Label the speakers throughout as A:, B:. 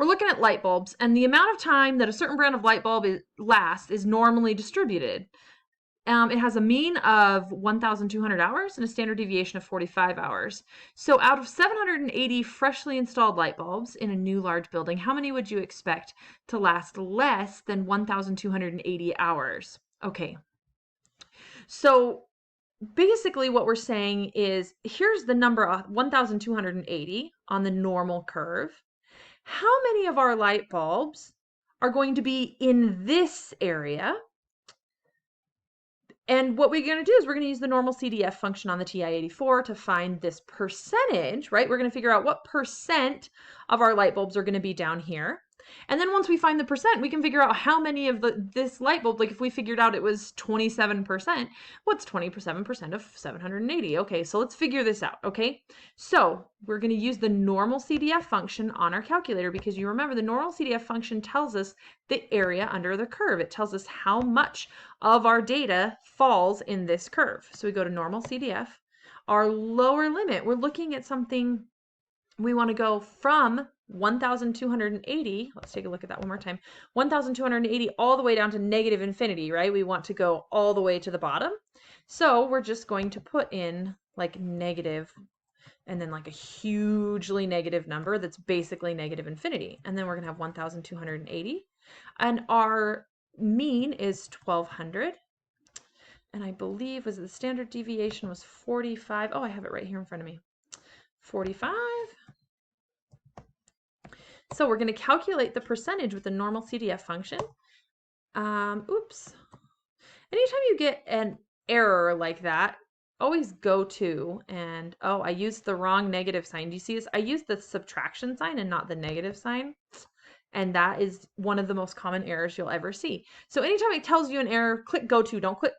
A: we're looking at light bulbs, and the amount of time that a certain brand of light bulb lasts is normally distributed. It has a mean of 1,200 hours and a standard deviation of 45 hours. So out of 780 freshly installed light bulbs in a new large building, how many would you expect to last less than 1,280 hours? Okay. So basically what we're saying is, here's the number 1,280 on the normal curve. How many of our light bulbs are going to be in this area? And what we're going to do is we're going to use the NormalCDF function on the TI-84 to find this percentage, right? We're going to figure out what percent of our light bulbs are going to be down here. And then once we find the percent, we can figure out how many of this light bulb, like if we figured out it was 27%, what's 27% of 780? Okay, so let's figure this out, okay? So we're going to use the NormalCDF function on our calculator, because you remember the NormalCDF function tells us the area under the curve. It tells us how much of our data falls in this curve. So we go to NormalCDF. Our lower limit, we're looking at something, we want to go from 1,280, let's take a look at that one more time, 1,280 all the way down to negative infinity, right? We want to go all the way to the bottom. So we're just going to put in like negative, and then like a hugely negative number that's basically negative infinity. And then we're going to have 1,280. And our mean is 1,200. And I believe the standard deviation was 45. Oh, I have it right here in front of me. 45. So we're going to calculate the percentage with the NormalCDF function. Oops. Anytime you get an error like that, always go to, and oh, I used the wrong negative sign. Do you see this? I used the subtraction sign and not the negative sign. And that is one of the most common errors you'll ever see. So anytime it tells you an error, click go to. Don't click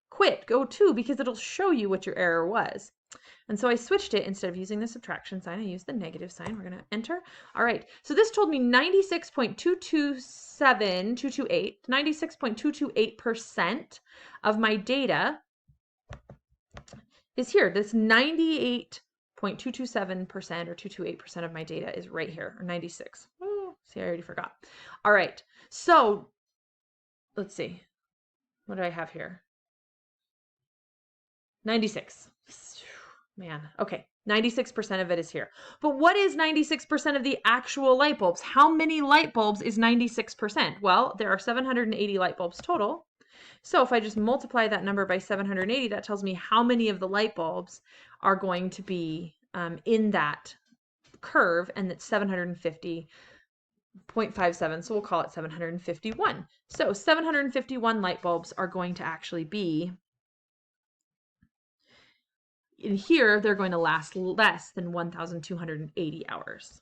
A: quit, go to, because it'll show you what your error was. And so I switched it. Instead of using the subtraction sign, I used the negative sign. We're going to enter. All right. So this told me 96.228% of my data is here. This 98.227% or 228% of my data is right here, or 96. Oh, see, I already forgot. All right. So let's see. What do I have here? 96. Man, okay, 96% of it is here. But what is 96% of the actual light bulbs? How many light bulbs is 96%? Well, there are 780 light bulbs total. So if I just multiply that number by 780, that tells me how many of the light bulbs are going to be in that curve, and that's 750.57, so we'll call it 751. So 751 light bulbs are going to actually be in here. They're going to last less than 1,280 hours.